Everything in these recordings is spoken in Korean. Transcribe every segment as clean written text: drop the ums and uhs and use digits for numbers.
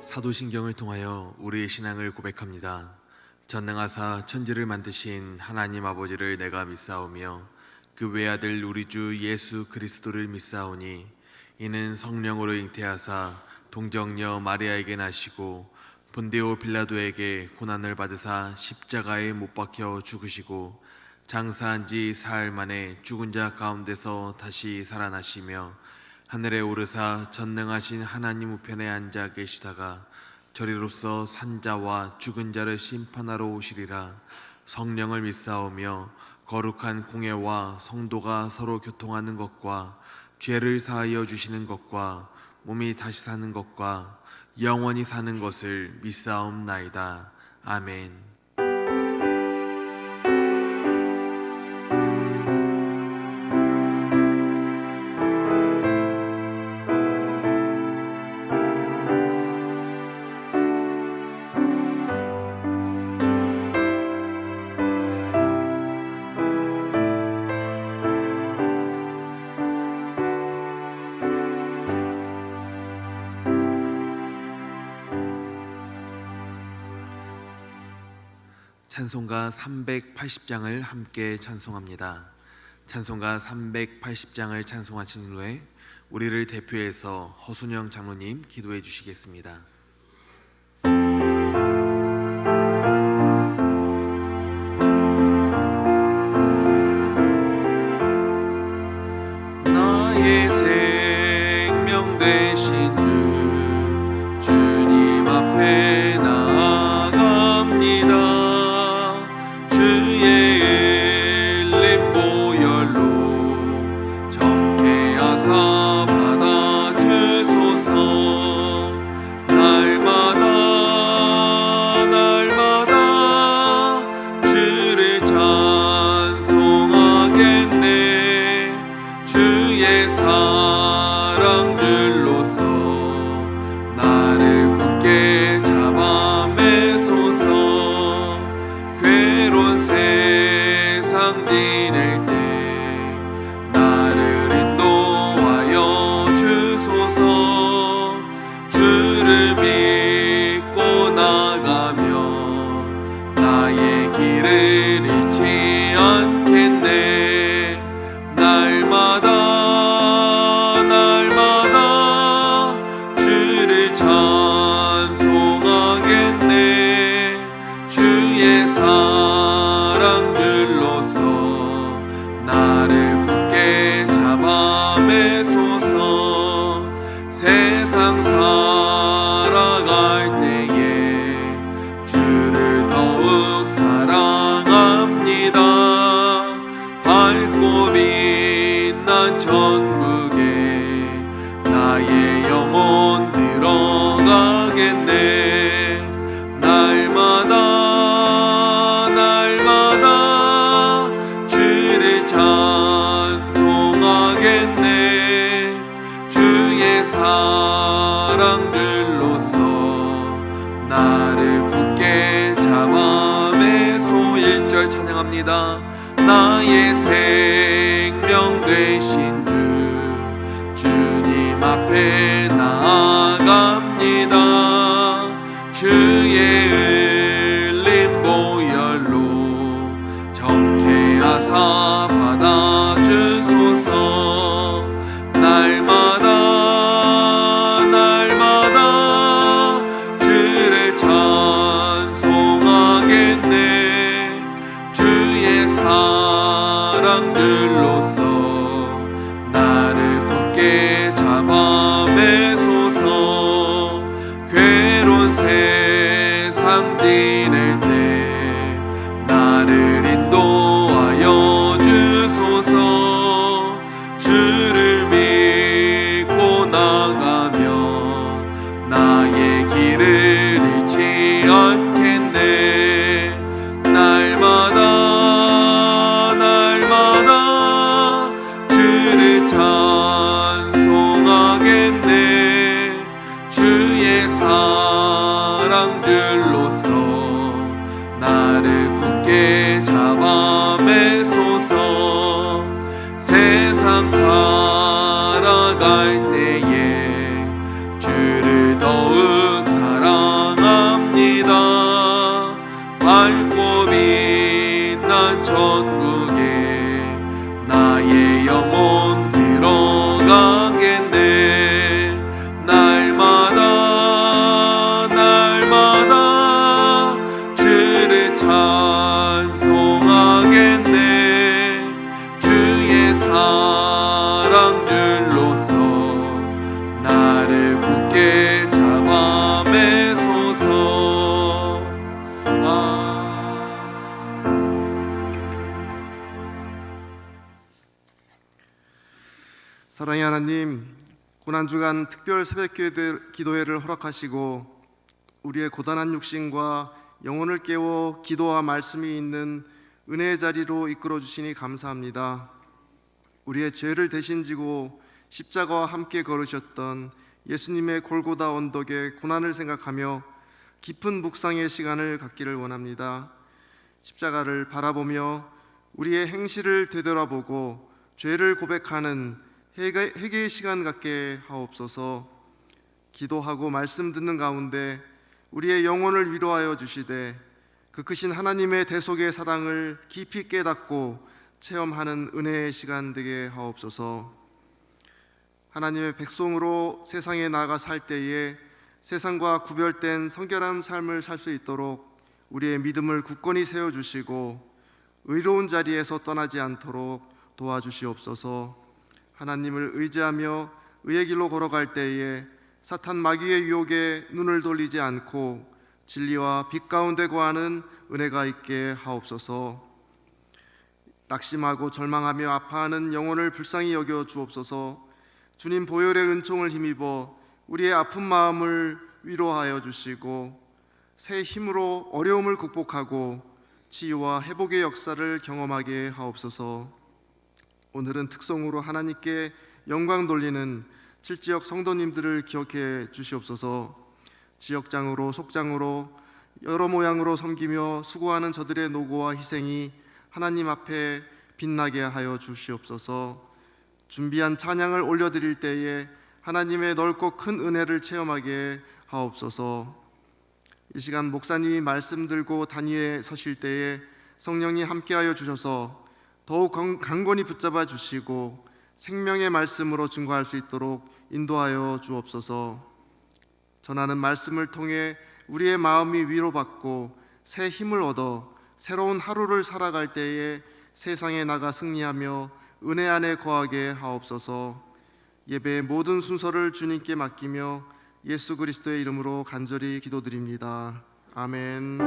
사도신경을 통하여 우리의 신앙을 고백합니다. 전능하사 천지를 만드신 하나님 아버지를 내가 믿사오며 그 외아들 우리 주 예수 그리스도를 믿사오니 이는 성령으로 잉태하사 동정녀 마리아에게 나시고 본디오 빌라도에게 고난을 받으사 십자가에 못 박혀 죽으시고 장사한 지 사흘 만에 죽은 자 가운데서 다시 살아나시며 하늘에 오르사 전능하신 하나님 우편에 앉아 계시다가 저리로서 산자와 죽은 자를 심판하러 오시리라. 성령을 믿사오며 거룩한 공예와 성도가 서로 교통하는 것과 죄를 사하여 주시는 것과 몸이 다시 사는 것과 영원히 사는 것을 믿사옵나이다. 아멘. 찬송가 380장을 함께 찬송합니다. 찬송가 380장을 찬송하신 후에 우리를 대표해서 허순영 장로님 기도해 주시겠습니다. 나의 생명 되신 주 주님 앞에 나아갑니다. 주의 일림 보혈로 정케하사 받아주소서. 날마다 주를 찬송하겠네. 주의 사랑 줄로서 나를 굳게 잡아 매소서. 괴로운 세상 지낼 때 나를 인도하여 주소서. 주를 믿고 나가면 나의 길을 잃지 않겠네. 날마다 주를 찬송하겠네. 주의 사랑 줄로서 나를 굳게 잡아 매소서. 세상 살아갈 때에 주를 더욱 사랑합니다. 밝고 빛난 천국에 나의 영혼 들어가겠네. 날마다 주를 찬송하겠네. 주의 사랑 줄로서 나를 굳게 잡아 매소. 1절 찬양합니다. 나의 생명 되신 주 주님 앞에 나아갑니다. 주의 흘린 보혈로 정케하사 받아주소서. 날마다 주를 찬송하겠네. 주의 사랑 줄로서 나를 굳게 잡아 매소서. 괴로운 세상 지낼 때 나를 인도하여 주소서. 주를 믿고 나가면 나의 길을 잃지 않겠네. 날마다 사랑의 하나님, 고난주간 특별 새벽 기도회를 허락하시고 우리의 고단한 육신과 영혼을 깨워 기도와 말씀이 있는 은혜의 자리로 이끌어 주시니 감사합니다. 우리의 죄를 대신 지고 십자가와 함께 걸으셨던 예수님의 골고다 언덕의 고난을 생각하며 깊은 묵상의 시간을 갖기를 원합니다. 십자가를 바라보며 우리의 행실을 되돌아보고 죄를 고백하는 회개의 시간 갖게 하옵소서. 기도하고 말씀 듣는 가운데 우리의 영혼을 위로하여 주시되 그 크신 하나님의 대속의 사랑을 깊이 깨닫고 체험하는 은혜의 시간 되게 하옵소서. 하나님의 백성으로 세상에 나아가 살 때에 세상과 구별된 성결한 삶을 살 수 있도록 우리의 믿음을 굳건히 세워주시고 의로운 자리에서 떠나지 않도록 도와주시옵소서. 하나님을 의지하며 의의 길로 걸어갈 때에 사탄 마귀의 유혹에 눈을 돌리지 않고 진리와 빛 가운데 거하는 은혜가 있게 하옵소서. 낙심하고 절망하며 아파하는 영혼을 불쌍히 여겨 주옵소서. 주님 보혈의 은총을 힘입어 우리의 아픈 마음을 위로하여 주시고 새 힘으로 어려움을 극복하고 치유와 회복의 역사를 경험하게 하옵소서. 오늘은 특송으로 하나님께 영광 돌리는 7지역 성도님들을 기억해 주시옵소서. 지역장으로 속장으로 여러 모양으로 섬기며 수고하는 저들의 노고와 희생이 하나님 앞에 빛나게 하여 주시옵소서. 준비한 찬양을 올려드릴 때에 하나님의 넓고 큰 은혜를 체험하게 하옵소서. 이 시간 목사님이 말씀 들고 단위에 서실 때에 성령이 함께하여 주셔서 더욱 강건히 붙잡아 주시고 생명의 말씀으로 증거할 수 있도록 인도하여 주옵소서. 전하는 말씀을 통해 우리의 마음이 위로받고 새 힘을 얻어 새로운 하루를 살아갈 때에 세상에 나가 승리하며 은혜 안에 거하게 하옵소서. 예배의 모든 순서를 주님께 맡기며 예수 그리스도의 이름으로 간절히 기도드립니다. 아멘.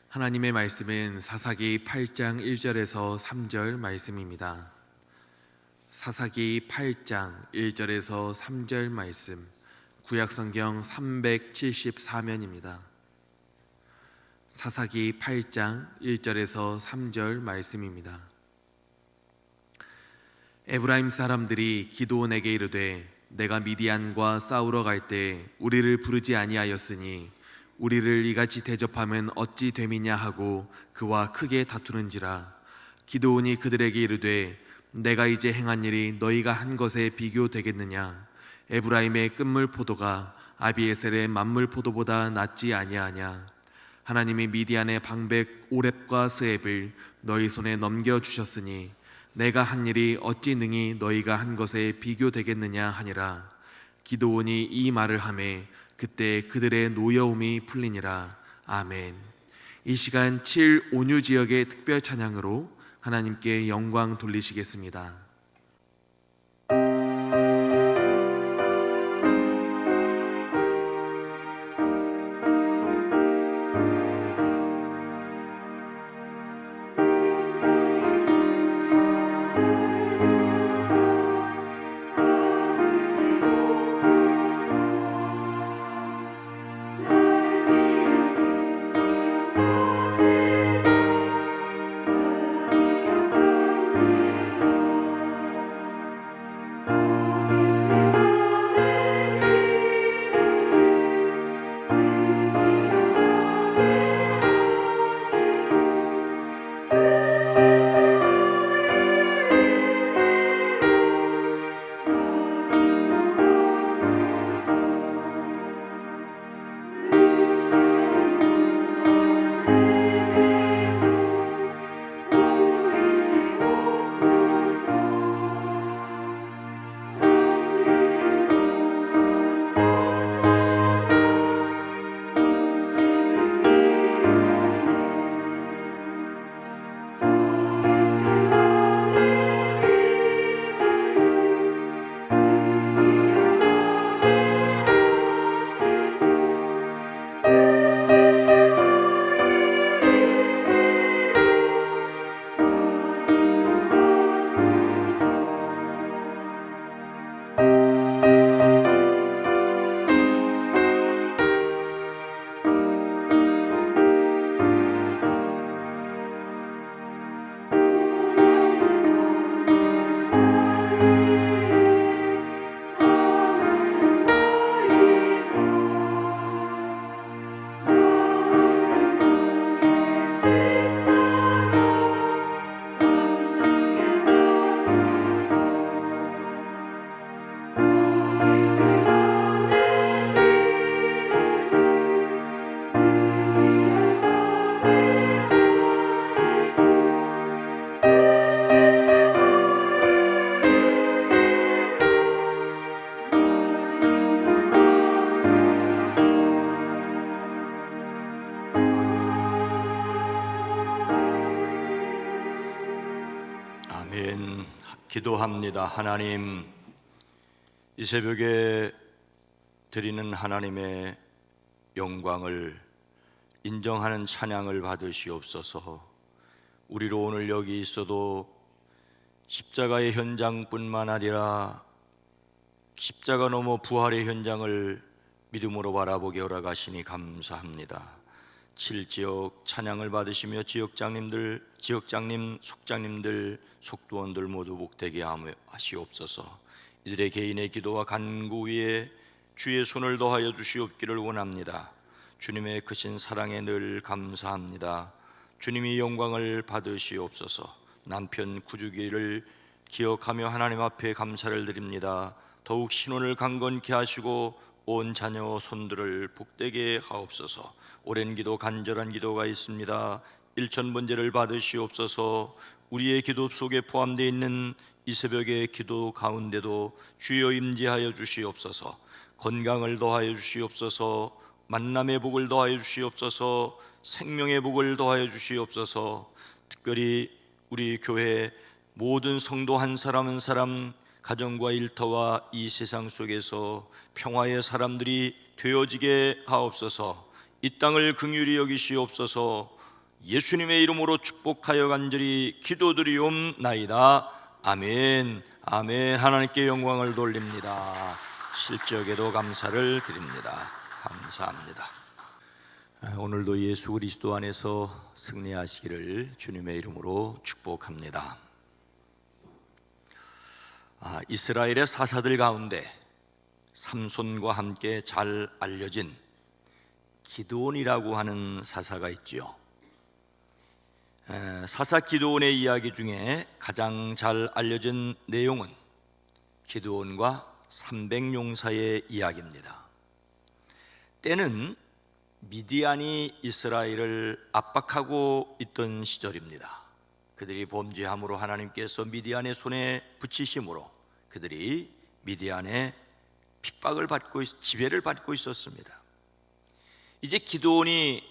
하나님의 말씀은 사사기 8장 1절에서 3절 말씀입니다. 사사기 8장 1절에서 3절 말씀, 구약성경 374면입니다. 사사기 8장 1절에서 3절 말씀입니다. 에브라임 사람들이 기드온에게 이르되 내가 미디안과 싸우러 갈 때 우리를 부르지 아니하였으니 우리를 이같이 대접하면 어찌 됨이냐 하고 그와 크게 다투는지라. 기드온이 그들에게 이르되 내가 이제 행한 일이 너희가 한 것에 비교되겠느냐. 에브라임의 끝물 포도가 아비에셀의 만물 포도보다 낫지 아니하냐. 하나님이 미디안의 방백 오렙과 스앱을 너희 손에 넘겨주셨으니 내가 한 일이 어찌 능히 너희가 한 것에 비교되겠느냐 하니라. 기드온이 이 말을 하매 그때 그들의 노여움이 풀리니라. 아멘. 이 시간 7 온유 지역의 특별 찬양으로 하나님께 영광 돌리시겠습니다. 기도합니다. 하나님, 이 새벽에 드리는 하나님의 영광을 인정하는 찬양을 받으시옵소서. 우리로 오늘 여기 있어도 십자가의 현장뿐만 아니라 십자가 넘어 부활의 현장을 믿음으로 바라보게 허락하시니 감사합니다. 7지역 찬양을 받으시며 지역장님들, 지역장님, 속장님들, 속도원들 모두 복되게 하시옵소서. 이들의 개인의 기도와 간구 위에 주의 손을 더하여 주시옵기를 원합니다. 주님의 크신 사랑에 늘 감사합니다. 주님이 영광을 받으시옵소서. 남편 구주기를 기억하며 하나님 앞에 감사를 드립니다. 더욱 신혼을 강건케 하시고 온 자녀 손들을 복되게 하옵소서. 오랜 기도, 간절한 기도가 있습니다. 일천번제를 받으시옵소서. 우리의 기도 속에 포함되어 있는 이 새벽의 기도 가운데도 주여 임재하여 주시옵소서. 건강을 더하여 주시옵소서. 만남의 복을 더하여 주시옵소서. 생명의 복을 더하여 주시옵소서. 특별히 우리 교회 모든 성도 한 사람 한 사람, 가정과 일터와 이 세상 속에서 평화의 사람들이 되어지게 하옵소서. 이 땅을 긍휼히 여기시옵소서. 예수님의 이름으로 축복하여 간절히 기도드리옵나이다. 아멘. 아멘. 하나님께 영광을 돌립니다. 실적에도 감사를 드립니다. 감사합니다. 오늘도 예수 그리스도 안에서 승리하시기를 주님의 이름으로 축복합니다. 이스라엘의 사사들 가운데 삼손과 함께 잘 알려진 기드온이라고 하는 사사가 있지요. 사사 기드온의 이야기 중에 가장 잘 알려진 내용은 기드온과 300용사의 이야기입니다. 때는 미디안이 이스라엘을 압박하고 있던 시절입니다. 그들이 범죄함으로 하나님께서 미디안의 손에 붙이심으로 그들이 미디안의 핍박을 받고 지배를 받고 있었습니다. 이제 기드온이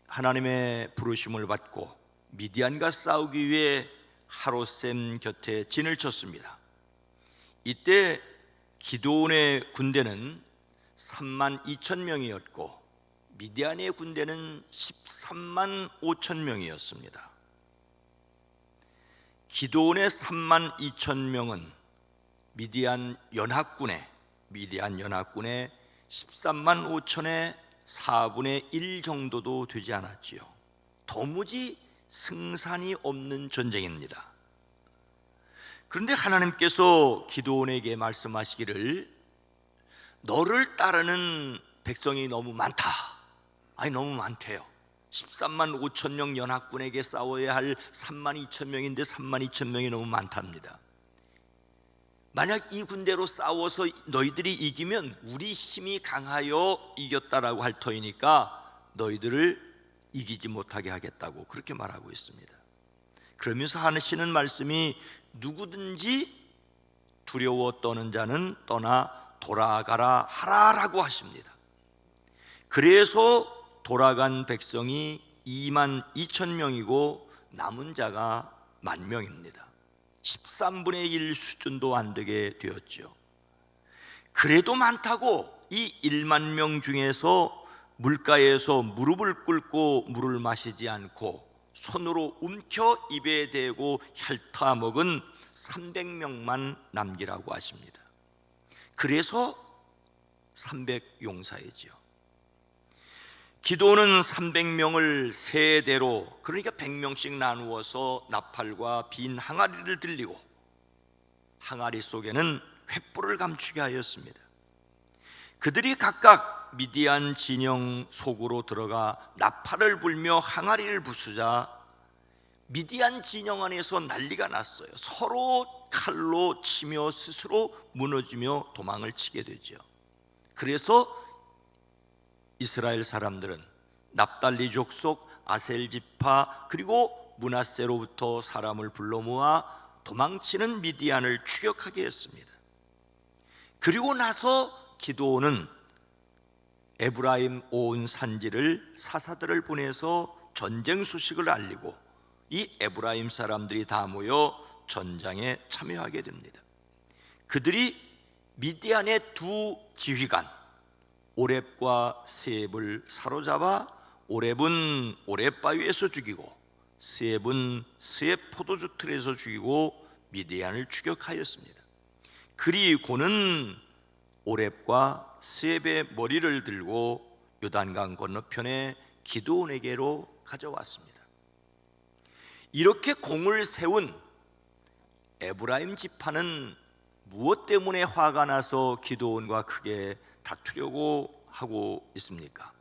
하나님의 부르심을 받고 미디안과 싸우기 위해 하롯셈 곁에 진을 쳤습니다. 이때 기드온의 군대는 3만 2천 명이었고 미디안의 군대는 13만 5천 명이었습니다. 기드온의 3만 2천 명은 미디안 연합군의 13만 5천의 4분의 1 정도도 되지 않았지요. 도무지 승산이 없는 전쟁입니다. 그런데 하나님께서 기드온에게 말씀하시기를 너를 따르는 백성이 너무 많다. 너무 많대요. 13만 5천 명 연합군에게 싸워야 할 3만 2천 명인데 3만 2천 명이 너무 많답니다. 만약 이 군대로 싸워서 너희들이 이기면 우리 힘이 강하여 이겼다라고 할 터이니까 너희들을 이기지 못하게 하겠다고 그렇게 말하고 있습니다. 그러면서 하시는 말씀이 누구든지 두려워 떠는 자는 떠나 돌아가라 하라라고 하십니다. 그래서 돌아간 백성이 2만 2천 명이고 남은 자가 1만 명입니다. 13분의 1 수준도 안 되게 되었죠. 그래도 많다고 이 1만 명 중에서 물가에서 무릎을 꿇고 물을 마시지 않고 손으로 움켜 입에 대고 핥아 먹은 300명만 남기라고 하십니다. 그래서 300용사이지요. 기도는 300명을 세 대로, 그러니까 100명씩 나누어서 나팔과 빈 항아리를 들리고 항아리 속에는 횃불을 감추게 하였습니다. 그들이 각각 미디안 진영 속으로 들어가 나팔을 불며 항아리를 부수자 미디안 진영 안에서 난리가 났어요. 서로 칼로 치며 스스로 무너지며 도망을 치게 되죠. 그래서 이스라엘 사람들은 납달리 족속, 아셀 지파 그리고 므낫세로부터 사람을 불러 모아 도망치는 미디안을 추격하게 했습니다. 그리고 나서 기드온은 에브라임 온 산지를 사사들을 보내서 전쟁 소식을 알리고 이 에브라임 사람들이 다 모여 전장에 참여하게 됩니다. 그들이 미디안의 두 지휘관 오렙과 스앱을 사로잡아 오렙은 오렙 바위에서 죽이고 스앱은 스앱 포도주 틀에서 죽이고 미디안을 추격하였습니다. 그리고는 오렙과 스앱의 머리를 들고 요단강 건너편에 기드온에게로 가져왔습니다. 이렇게 공을 세운 에브라임 지파는 무엇 때문에 화가 나서 기드온과 크게 다투려고 하고 있습니까?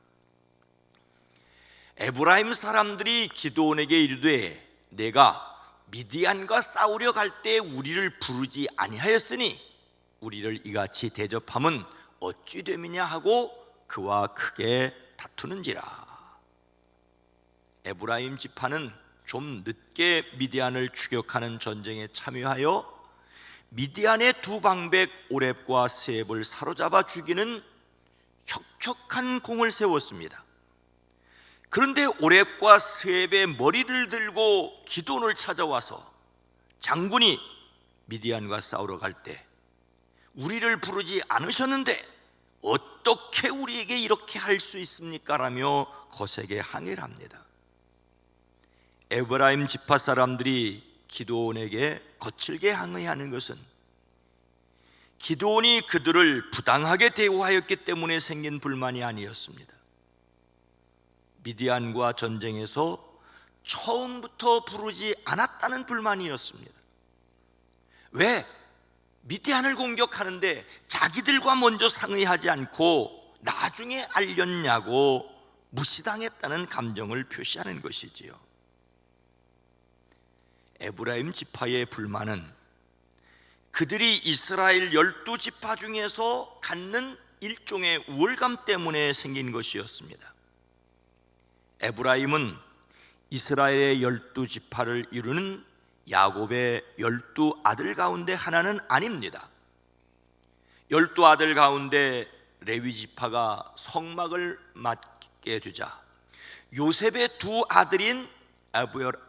에브라임 사람들이 기드온에게 이르되 내가 미디안과 싸우려 갈 때 우리를 부르지 아니하였으니 우리를 이같이 대접함은 어찌 됨이냐 하고 그와 크게 다투는지라. 에브라임 지파는 좀 늦게 미디안을 추격하는 전쟁에 참여하여 미디안의 두 방백 오렙과 스앱을 사로잡아 죽이는 혁혁한 공을 세웠습니다. 그런데 오렙과 스앱의 머리를 들고 기드온을 찾아와서 장군이 미디안과 싸우러 갈 때 우리를 부르지 않으셨는데 어떻게 우리에게 이렇게 할 수 있습니까? 라며 거세게 항의를 합니다. 에브라임 지파 사람들이 기드온에게 거칠게 항의하는 것은 기드온이 그들을 부당하게 대우하였기 때문에 생긴 불만이 아니었습니다. 미디안과 전쟁에서 처음부터 부르지 않았다는 불만이었습니다. 왜 미디안을 공격하는데 자기들과 먼저 상의하지 않고 나중에 알렸냐고 무시당했다는 감정을 표시하는 것이지요. 에브라임 지파의 불만은 그들이 이스라엘 12지파 중에서 갖는 일종의 우월감 때문에 생긴 것이었습니다. 에브라임은 이스라엘의 12지파를 이루는 야곱의 12아들 가운데 하나는 아닙니다. 12아들 가운데 레위지파가 성막을 맡게 되자 요셉의 두 아들인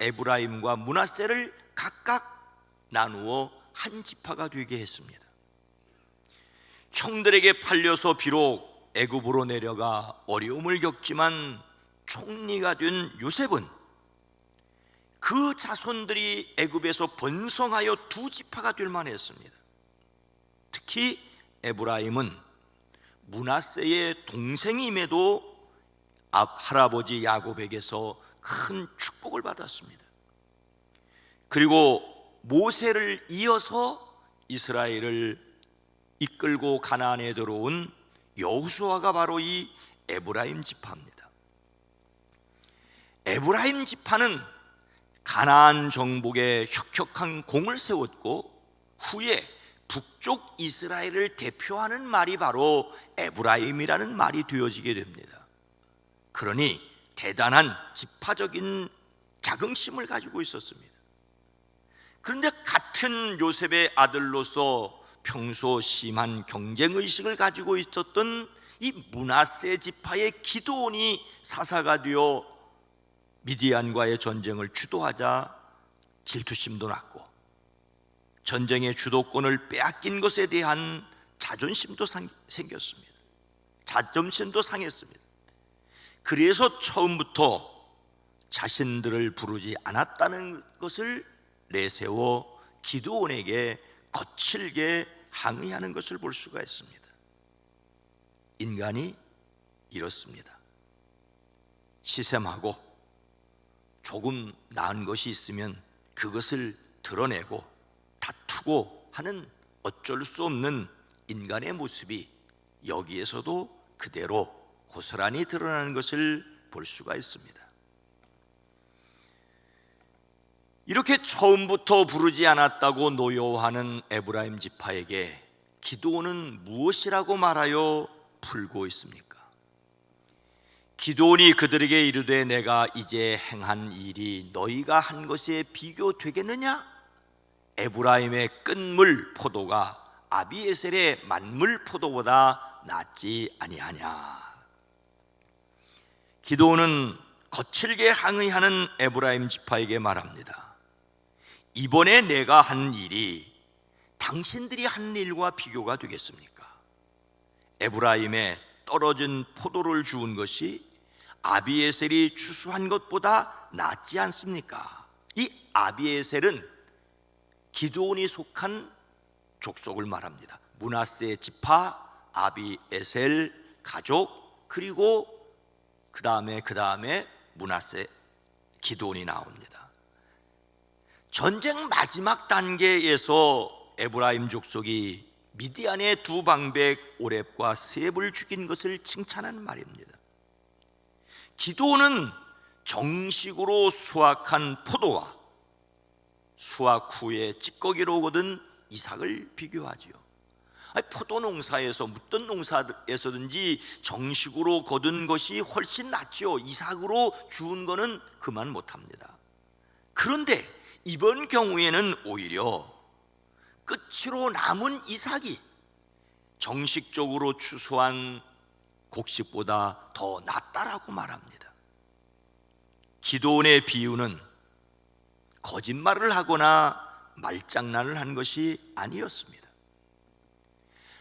에브라임과 므낫세를 각각 나누어 한 지파가 되게 했습니다. 형들에게 팔려서 비록 애굽으로 내려가 어려움을 겪지만 총리가 된 요셉은 그 자손들이 애굽에서 번성하여 두 지파가 될 만했습니다. 특히 에브라임은 므낫세의 동생임에도 할아버지 야곱에게서 큰 축복을 받았습니다. 그리고 모세를 이어서 이스라엘을 이끌고 가나안에 들어온 여호수아가 바로 이 에브라임 지파입니다. 에브라임 지파는 가나안 정복에 혁혁한 공을 세웠고 후에 북쪽 이스라엘을 대표하는 말이 바로 에브라임이라는 말이 되어지게 됩니다. 그러니 대단한 지파적인 자긍심을 가지고 있었습니다. 그런데 같은 요셉의 아들로서 평소 심한 경쟁의식을 가지고 있었던 이 므낫세 지파의 기드온이 사사가 되어 미디안과의 전쟁을 주도하자 질투심도 났고 전쟁의 주도권을 빼앗긴 것에 대한 자존심도 생겼습니다. 자존심도 상했습니다. 그래서 처음부터 자신들을 부르지 않았다는 것을 내세워 기드온에게 거칠게 항의하는 것을 볼 수가 있습니다. 인간이 이렇습니다. 시샘하고 조금 나은 것이 있으면 그것을 드러내고 다투고 하는 어쩔 수 없는 인간의 모습이 여기에서도 그대로 고스란히 드러나는 것을 볼 수가 있습니다. 이렇게 처음부터 부르지 않았다고 노여워하는 에브라임 지파에게 기드온은 무엇이라고 말하여 풀고 있습니까? 기드온이 그들에게 이르되 내가 이제 행한 일이 너희가 한 것에 비교되겠느냐? 에브라임의 끝물 포도가 아비에셀의 만물 포도보다 낫지 아니하냐? 기드온은 거칠게 항의하는 에브라임 지파에게 말합니다. 이번에 내가 한 일이 당신들이 한 일과 비교가 되겠습니까? 에브라임에 떨어진 포도를 주운 것이 아비에셀이 추수한 것보다 낫지 않습니까? 이 아비에셀은 기드온이 속한 족속을 말합니다. 므낫세 지파, 아비에셀 가족, 그리고 그 다음에 므낫세 기드온이 나옵니다. 전쟁 마지막 단계에서 에브라임 족속이 미디안의 두 방백 오렙과 세heb을 죽인 것을 칭찬하는 말입니다. 기드온은 정식으로 수확한 포도와 수확 후에 찌꺼기로 거둔 이삭을 비교하지요. 포도 농사에서 묻던 농사에서든지 정식으로 거둔 것이 훨씬 낫죠. 이삭으로 주운 거는 그만 못합니다. 그런데 이번 경우에는 오히려 끝으로 남은 이삭이 정식적으로 추수한 곡식보다 더 낫다라고 말합니다. 기드온의 비유는 거짓말을 하거나 말장난을 한 것이 아니었습니다.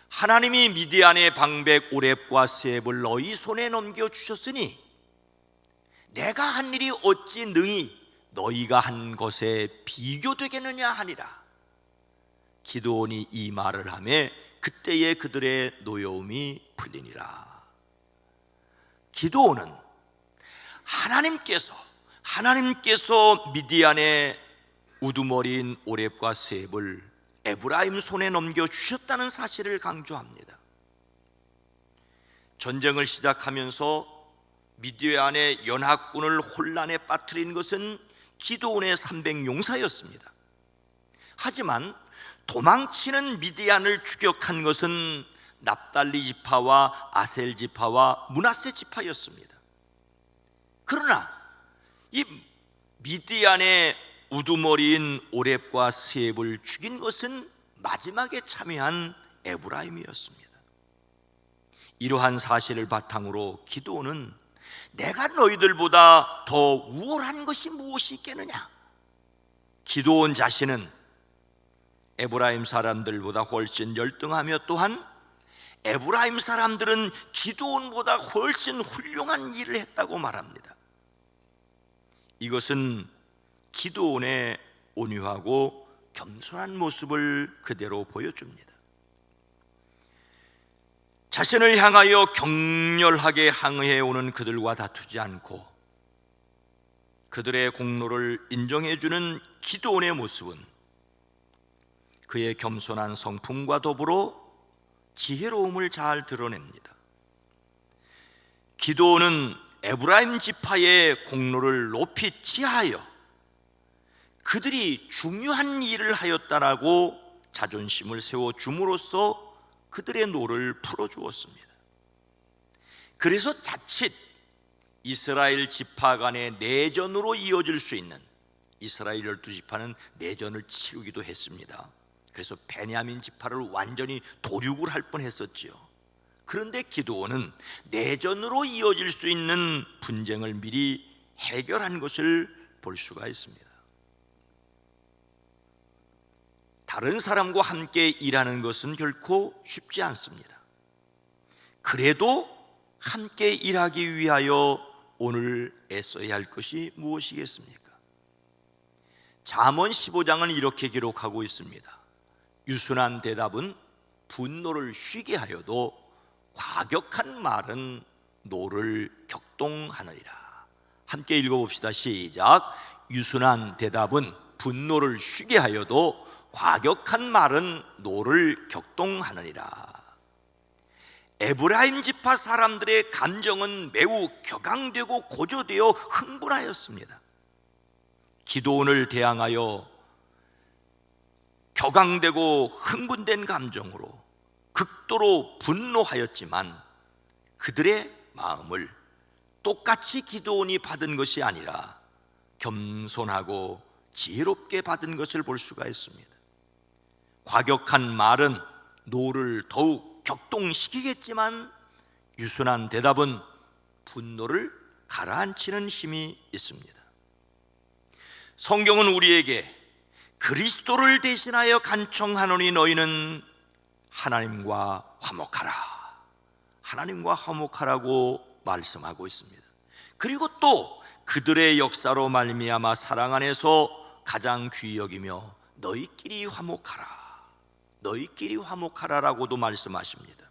하나님이 미디안의 방백 오렙과 세heb을 너희 손에 넘겨주셨으니 내가 한 일이 어찌 능히 너희가 한 것에 비교되겠느냐 하니라. 기드온이 이 말을 하매 그때에 그들의 노여움이 풀리니라. 기드온은 하나님께서 미디안의 우두머리인 오렙과 세heb을 에브라임 손에 넘겨주셨다는 사실을 강조합니다. 전쟁을 시작하면서 미디안의 연합군을 혼란에 빠뜨린 것은 기드온의 300용사였습니다. 하지만 도망치는 미디안을 추격한 것은 납달리 지파와 아셀 지파와 므낫세 지파였습니다. 그러나 이 미디안의 우두머리인 오렙과 세heb을 죽인 것은 마지막에 참여한 에브라임이었습니다. 이러한 사실을 바탕으로 기드온은 내가 너희들보다 더 우월한 것이 무엇이 있겠느냐? 기드온 자신은 에브라임 사람들보다 훨씬 열등하며 또한 에브라임 사람들은 기드온보다 훨씬 훌륭한 일을 했다고 말합니다. 이것은 기드온의 온유하고 겸손한 모습을 그대로 보여줍니다. 자신을 향하여 격렬하게 항의해오는 그들과 다투지 않고 그들의 공로를 인정해주는 기드온의 모습은 그의 겸손한 성품과 더불어 지혜로움을 잘 드러냅니다. 기드온은 에브라임 지파의 공로를 높이 치하여 그들이 중요한 일을 하였다라고 자존심을 세워줌으로써 그들의 노를 풀어주었습니다. 그래서 자칫 이스라엘 지파 간의 내전으로 이어질 수 있는, 이스라엘 12지파는 내전을 치르기도 했습니다. 그래서 베냐민 지파를 완전히 도륙을 할 뻔했었지요. 그런데 기드온은 내전으로 이어질 수 있는 분쟁을 미리 해결한 것을 볼 수가 있습니다. 다른 사람과 함께 일하는 것은 결코 쉽지 않습니다. 그래도 함께 일하기 위하여 오늘 애써야 할 것이 무엇이겠습니까? 잠언 15장은 이렇게 기록하고 있습니다. 유순한 대답은 분노를 쉬게 하여도 과격한 말은 노를 격동하느니라. 함께 읽어봅시다. 시작. 유순한 대답은 분노를 쉬게 하여도 과격한 말은 노를 격동하느니라. 에브라임 지파 사람들의 감정은 매우 격앙되고 고조되어 흥분하였습니다. 기드온을 대항하여 격앙되고 흥분된 감정으로 극도로 분노하였지만 그들의 마음을 똑같이 기드온이 받은 것이 아니라 겸손하고 지혜롭게 받은 것을 볼 수가 있습니다. 과격한 말은 노를 더욱 격동시키겠지만 유순한 대답은 분노를 가라앉히는 힘이 있습니다. 성경은 우리에게 그리스도를 대신하여 간청하노니 너희는 하나님과 화목하라. 하나님과 화목하라고 말씀하고 있습니다. 그리고 또 그들의 역사로 말미암아 사랑 안에서 가장 귀히 여기며 너희끼리 화목하라. 너희끼리 화목하라라고도 말씀하십니다.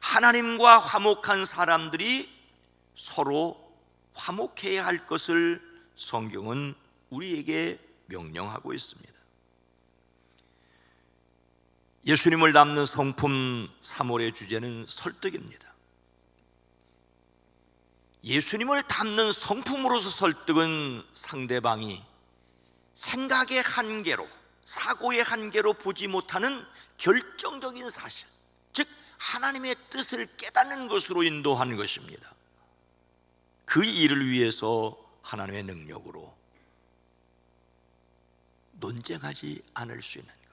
하나님과 화목한 사람들이 서로 화목해야 할 것을 성경은 우리에게 명령하고 있습니다. 예수님을 담는 성품 3월의 주제는 설득입니다. 예수님을 담는 성품으로서 설득은 상대방이 생각의 한계로, 사고의 한계로 보지 못하는 결정적인 사실, 즉 하나님의 뜻을 깨닫는 것으로 인도하는 것입니다. 그 일을 위해서 하나님의 능력으로 논쟁하지 않을 수 있는 것.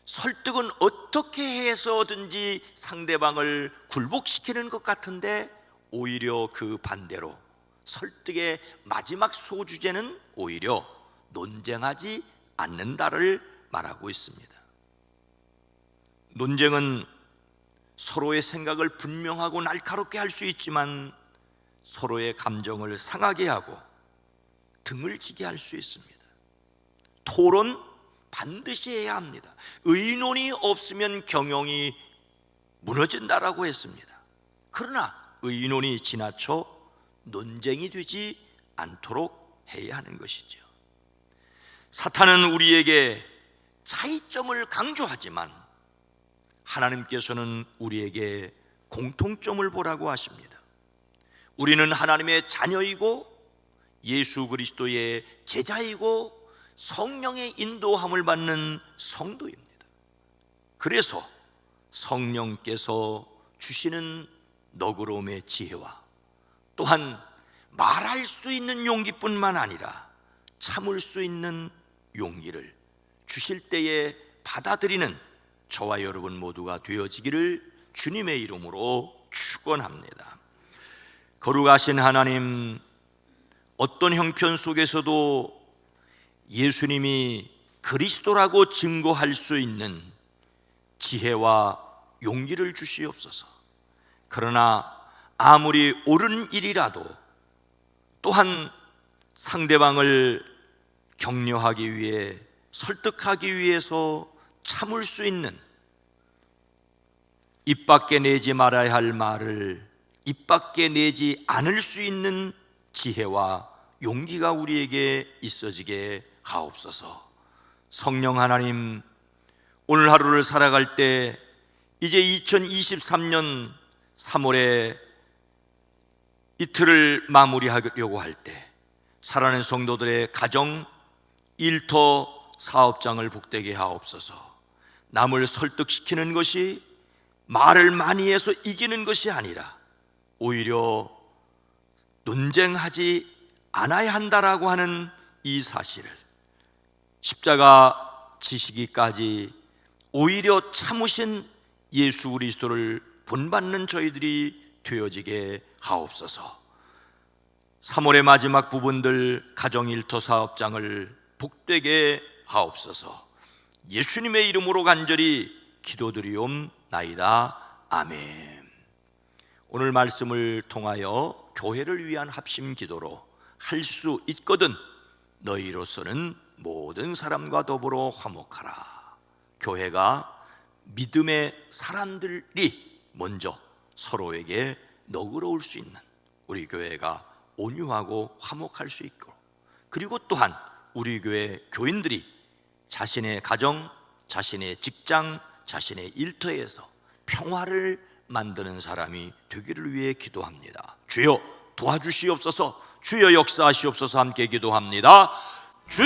설득은 어떻게 해서든지 상대방을 굴복시키는 것 같은데 오히려 그 반대로 설득의 마지막 소주제는 오히려 논쟁하지 않는다를 말하고 있습니다. 논쟁은 서로의 생각을 분명하고 날카롭게 할 수 있지만 서로의 감정을 상하게 하고 등을 지게 할 수 있습니다. 토론 반드시 해야 합니다. 의논이 없으면 경영이 무너진다라고 했습니다. 그러나 의논이 지나쳐 논쟁이 되지 않도록 해야 하는 것이죠. 사탄은 우리에게 차이점을 강조하지만 하나님께서는 우리에게 공통점을 보라고 하십니다. 우리는 하나님의 자녀이고 예수 그리스도의 제자이고 성령의 인도함을 받는 성도입니다. 그래서 성령께서 주시는 너그러움의 지혜와 또한 말할 수 있는 용기뿐만 아니라 참을 수 있는 용기를 주실 때에 받아들이는 저와 여러분 모두가 되어지기를 주님의 이름으로 축원합니다. 거룩하신 하나님, 어떤 형편 속에서도 예수님이 그리스도라고 증거할 수 있는 지혜와 용기를 주시옵소서. 그러나 아무리 옳은 일이라도 또한 상대방을 격려하기 위해, 설득하기 위해서 참을 수 있는, 입 밖에 내지 말아야 할 말을 입 밖에 내지 않을 수 있는 지혜와 용기가 우리에게 있어지게 하옵소서. 성령 하나님, 오늘 하루를 살아갈 때 이제 2023년 3월에 이틀을 마무리하려고 할 때 살아가는 성도들의 가정, 일터, 사업장을 복되게 하옵소서. 남을 설득시키는 것이 말을 많이 해서 이기는 것이 아니라 오히려 논쟁하지 않아야 한다라고 하는 이 사실을 십자가 지시기까지 오히려 참으신 예수 그리스도를 본받는 저희들이 되어지게 하옵소서. 3월의 마지막 부분들 가정 일터 사업장을 복되게 하옵소서. 예수님의 이름으로 간절히 기도드리옵나이다. 아멘. 오늘 말씀을 통하여 교회를 위한 합심 기도로 할 수 있거든 너희로서는 모든 사람과 더불어 화목하라. 교회가 믿음의 사람들이 먼저 서로에게 너그러울 수 있는 우리 교회가 온유하고 화목할 수 있고, 그리고 또한 우리 교회 교인들이 자신의 가정, 자신의 직장, 자신의 일터에서 평화를 만드는 사람이 되기를 위해 기도합니다. 주여 도와주시옵소서. 주여 역사하시옵소서. 함께 기도합니다. 주여